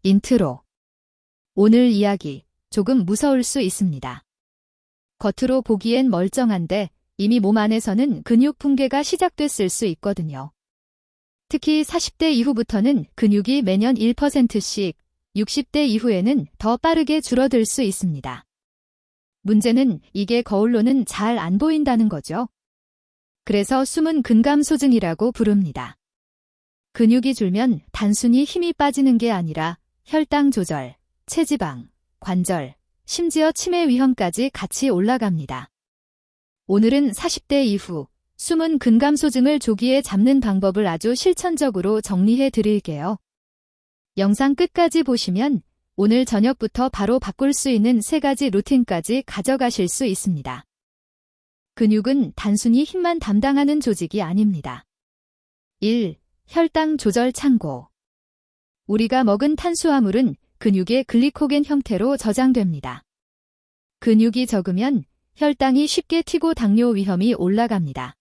인트로. 오늘 이야기, 조금 무서울 수 있습니다. 겉으로 보기엔 멀쩡한데 이미 몸 안에서는 근육 붕괴가 시작됐을 수 있거든요. 특히 40대 이후부터는 근육이 매년 1%씩, 60대 이후에는 더 빠르게 줄어들 수 있습니다. 문제는 이게 거울로는 잘 안 보인다는 거죠. 그래서 숨은 근감소증이라고 부릅니다. 근육이 줄면 단순히 힘이 빠지는 게 아니라 혈당 조절, 체지방, 관절, 심지어 치매 위험까지 같이 올라갑니다. 오늘은 40대 이후 숨은 근감소증을 조기에 잡는 방법을 아주 실천적으로 정리해 드릴게요. 영상 끝까지 보시면 오늘 저녁부터 바로 바꿀 수 있는 3가지 루틴까지 가져가실 수 있습니다. 근육은 단순히 힘만 담당하는 조직이 아닙니다. 1. 혈당 조절 창고. 우리가 먹은 탄수화물은 근육의 글리코겐 형태로 저장됩니다. 근육이 적으면 혈당이 쉽게 튀고 당뇨 위험이 올라갑니다.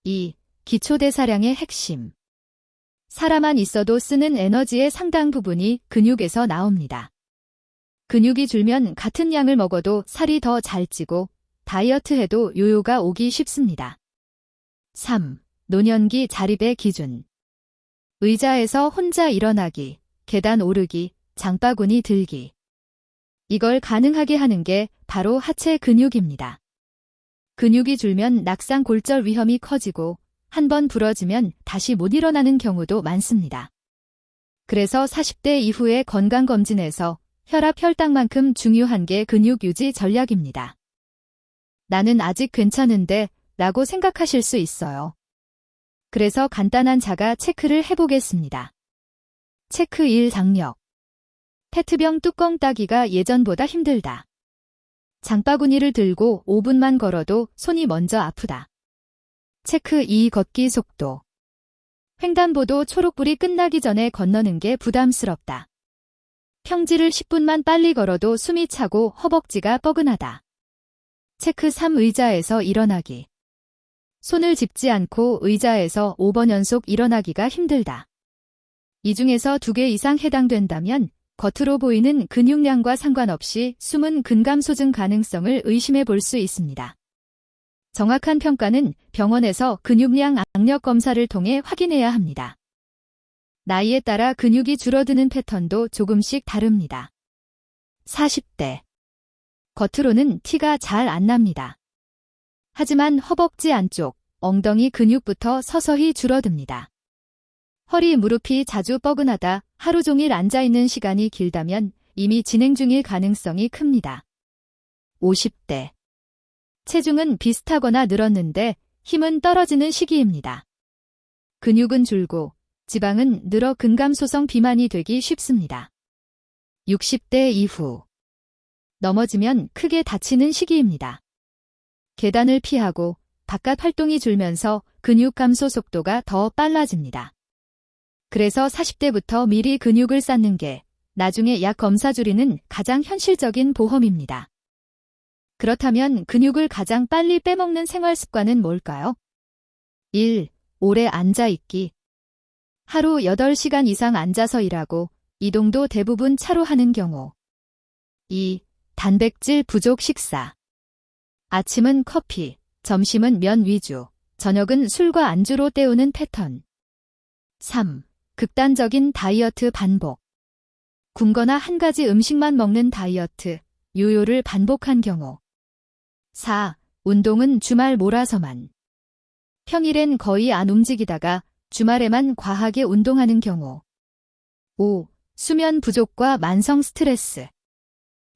2. 기초대사량의 핵심. 사람만 있어도 쓰는 에너지의 상당 부분이 근육에서 나옵니다. 근육이 줄면 같은 양을 먹어도 살이 더 잘 찌고 다이어트해도 요요가 오기 쉽습니다. 3. 노년기 자립의 기준. 의자에서 혼자 일어나기, 계단 오르기, 장바구니 들기. 이걸 가능하게 하는 게 바로 하체 근육입니다. 근육이 줄면 낙상골절 위험이 커지고 한번 부러지면 다시 못 일어나는 경우도 많습니다. 그래서 40대 이후의 건강검진에서 혈압 혈당만큼 중요한 게 근육 유지 전략입니다. 나는 아직 괜찮은데 라고 생각하실 수 있어요. 그래서 간단한 자가 체크를 해보겠습니다. 체크 1. 장력. 페트병 뚜껑 따기가 예전보다 힘들다. 장바구니를 들고 5분만 걸어도 손이 먼저 아프다. 체크 2. 걷기 속도. 횡단보도 초록불이 끝나기 전에 건너는 게 부담스럽다. 평지를 10분만 빨리 걸어도 숨이 차고 허벅지가 뻐근하다. 체크 3. 의자에서 일어나기. 손을 짚지 않고 의자에서 5번 연속 일어나기가 힘들다. 이 중에서 2개 이상 해당된다면 겉으로 보이는 근육량과 상관없이 숨은 근감소증 가능성을 의심해 볼 수 있습니다. 정확한 평가는 병원에서 근육량 악력 검사를 통해 확인해야 합니다. 나이에 따라 근육이 줄어드는 패턴도 조금씩 다릅니다. 40대. 겉으로는 티가 잘 안 납니다. 하지만 허벅지 안쪽, 엉덩이 근육부터 서서히 줄어듭니다. 허리, 무릎이 자주 뻐근하다, 하루 종일 앉아있는 시간이 길다면 이미 진행 중일 가능성이 큽니다. 50대. 체중은 비슷하거나 늘었는데 힘은 떨어지는 시기입니다. 근육은 줄고 지방은 늘어 근감소성 비만이 되기 쉽습니다. 60대 이후. 넘어지면 크게 다치는 시기입니다. 계단을 피하고 바깥 활동이 줄면서 근육 감소 속도가 더 빨라집니다. 그래서 40대부터 미리 근육을 쌓는 게 나중에 약 검사 줄이는 가장 현실적인 보험입니다. 그렇다면 근육을 가장 빨리 빼먹는 생활 습관은 뭘까요? 1. 오래 앉아있기. 하루 8시간 이상 앉아서 일하고 이동도 대부분 차로 하는 경우. 2. 단백질 부족 식사. 아침은 커피, 점심은 면 위주, 저녁은 술과 안주로 때우는 패턴. 3. 극단적인 다이어트 반복. 굶거나 한 가지 음식만 먹는 다이어트, 요요를 반복한 경우. 4. 운동은 주말 몰아서만. 평일엔 거의 안 움직이다가 주말에만 과하게 운동하는 경우. 5. 수면 부족과 만성 스트레스.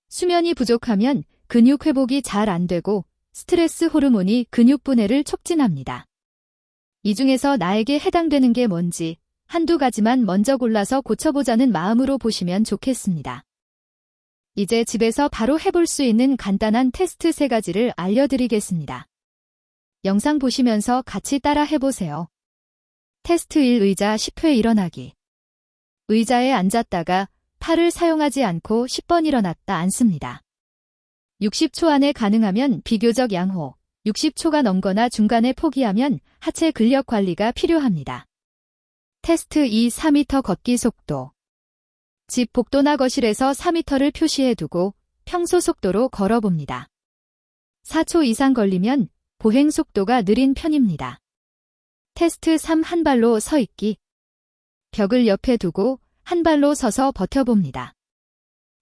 수면이 부족하면 근육 회복이 잘 안 되고 스트레스 호르몬이 근육 분해를 촉진합니다. 이 중에서 나에게 해당되는 게 뭔지 한두 가지만 먼저 골라서 고쳐보자는 마음으로 보시면 좋겠습니다. 이제 집에서 바로 해볼 수 있는 간단한 테스트 3가지를 알려드리겠습니다. 영상 보시면서 같이 따라 해보세요. 테스트 1. 의자 10회 일어나기. 의자에 앉았다가 팔을 사용하지 않고 10번 일어났다 앉습니다. 60초 안에 가능하면 비교적 양호, 60초가 넘거나 중간에 포기하면 하체 근력 관리가 필요합니다. 테스트 2. 4m 걷기 속도. 집 복도나 거실에서 4m를 표시해두고 평소 속도로 걸어봅니다. 4초 이상 걸리면 보행 속도가 느린 편입니다. 테스트 3. 한 발로 서 있기. 벽을 옆에 두고 한 발로 서서 버텨봅니다.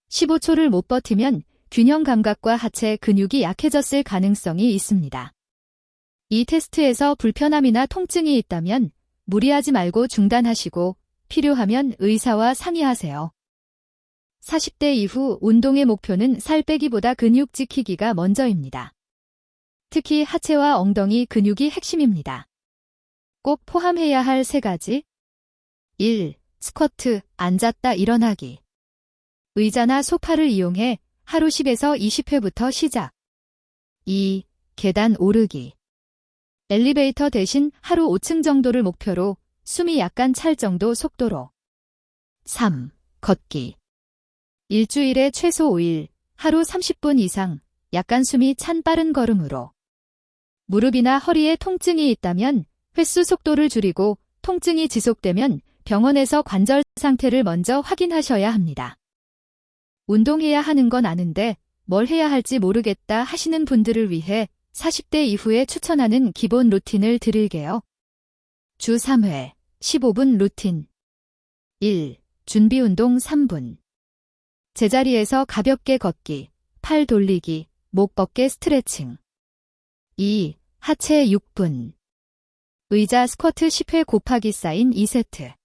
15초를 못 버티면 균형 감각과 하체 근육이 약해졌을 가능성이 있습니다. 이 테스트에서 불편함이나 통증이 있다면 무리하지 말고 중단하시고 필요하면 의사와 상의하세요. 40대 이후 운동의 목표는 살 빼기보다 근육 지키기가 먼저입니다. 특히 하체와 엉덩이 근육이 핵심입니다. 꼭 포함해야 할 3가지. 1. 스쿼트, 앉았다 일어나기. 의자나 소파를 이용해 하루 10에서 20회부터 시작. 2. 계단 오르기. 엘리베이터 대신 하루 5층 정도를 목표로 숨이 약간 찰 정도 속도로. 3. 걷기. 일주일에 최소 5일, 하루 30분 이상, 약간 숨이 찬 빠른 걸음으로. 무릎이나 허리에 통증이 있다면 횟수 속도를 줄이고 통증이 지속되면 병원에서 관절 상태를 먼저 확인하셔야 합니다. 운동해야 하는 건 아는데 뭘 해야 할지 모르겠다 하시는 분들을 위해 40대 이후에 추천하는 기본 루틴을 드릴게요. 주 3회, 15분 루틴. 1. 준비 운동 3분. 제자리에서 가볍게 걷기, 팔 돌리기, 목 어깨 스트레칭. 2. 하체 6분. 의자 스쿼트 10회 곱하기 사인 2세트.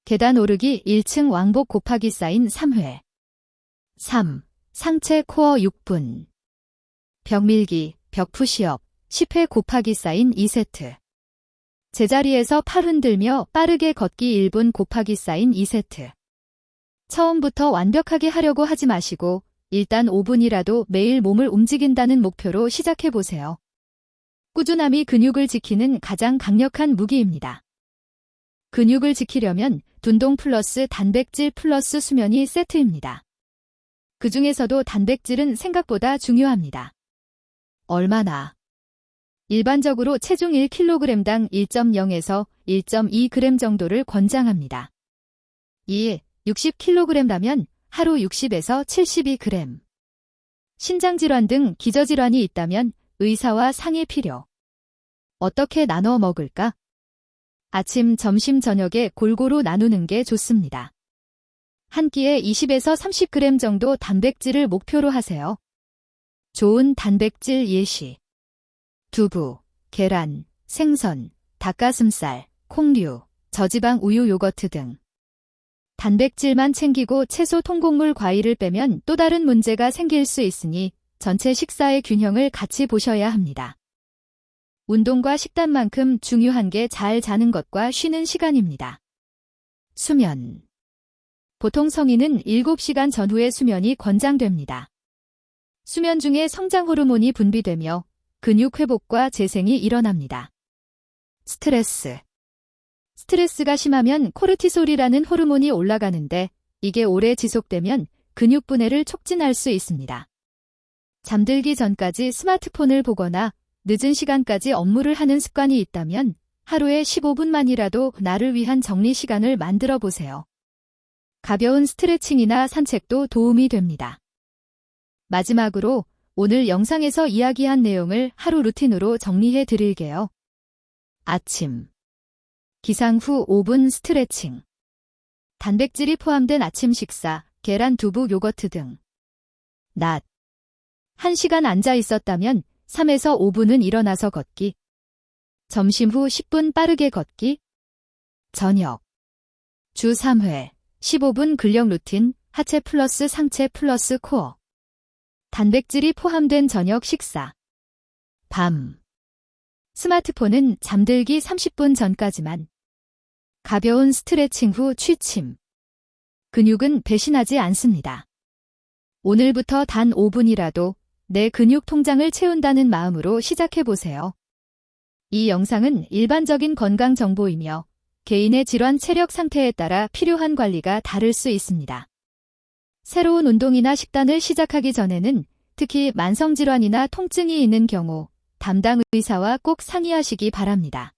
계단 오르기 1층 왕복 곱하기 사인 3회. 3. 상체 코어 6분. 벽 밀기, 벽 푸시업 10회 곱하기 사인 2세트. 제자리에서 팔 흔들며 빠르게 걷기 1분 곱하기 사인 2세트. 처음부터 완벽하게 하려고 하지 마시고 일단 5분이라도 매일 몸을 움직인다는 목표로 시작해보세요. 꾸준함이 근육을 지키는 가장 강력한 무기입니다. 근육을 지키려면 운동 플러스 단백질 플러스 수면이 세트입니다. 그 중에서도 단백질은 생각보다 중요합니다. 얼마나? 일반적으로 체중 1kg당 1.0에서 1.2g 정도를 권장합니다. 2. 60kg라면 하루 60에서 72g. 신장질환 등 기저질환이 있다면 의사와 상의 필요. 어떻게 나눠 먹을까? 아침, 점심, 저녁에 골고루 나누는 게 좋습니다. 한 끼에 20에서 30g 정도 단백질을 목표로 하세요. 좋은 단백질 예시. 두부, 계란, 생선, 닭가슴살, 콩류, 저지방 우유 요거트 등. 단백질만 챙기고 채소 통곡물 과일을 빼면 또 다른 문제가 생길 수 있으니 전체 식사의 균형을 같이 보셔야 합니다. 운동과 식단만큼 중요한 게 잘 자는 것과 쉬는 시간입니다. 수면. 보통 성인은 7시간 전후의 수면이 권장됩니다. 수면 중에 성장 호르몬이 분비되며 근육 회복과 재생이 일어납니다. 스트레스. 스트레스가 심하면 코르티솔이라는 호르몬이 올라가는데 이게 오래 지속되면 근육 분해를 촉진할 수 있습니다. 잠들기 전까지 스마트폰을 보거나 늦은 시간까지 업무를 하는 습관이 있다면 하루에 15분만이라도 나를 위한 정리 시간을 만들어 보세요. 가벼운 스트레칭이나 산책도 도움이 됩니다. 마지막으로 오늘 영상에서 이야기한 내용을 하루 루틴으로 정리해 드릴게요. 아침. 기상 후 5분 스트레칭. 단백질이 포함된 아침 식사, 계란, 두부, 요거트 등. 낮. 1시간 앉아 있었다면 3에서 5분은 일어나서 걷기. 점심 후 10분 빠르게 걷기. 저녁. 주 3회, 15분 근력 루틴, 하체 플러스 상체 플러스 코어. 단백질이 포함된 저녁 식사. 밤. 스마트폰은 잠들기 30분 전까지만. 가벼운 스트레칭 후 취침. 근육은 배신하지 않습니다. 오늘부터 단 5분이라도 내 근육 통장을 채운다는 마음으로 시작해보세요. 이 영상은 일반적인 건강 정보이며 개인의 질환 체력 상태에 따라 필요한 관리가 다를 수 있습니다. 새로운 운동이나 식단을 시작하기 전에는 특히 만성질환이나 통증이 있는 경우 담당 의사와 꼭 상의하시기 바랍니다.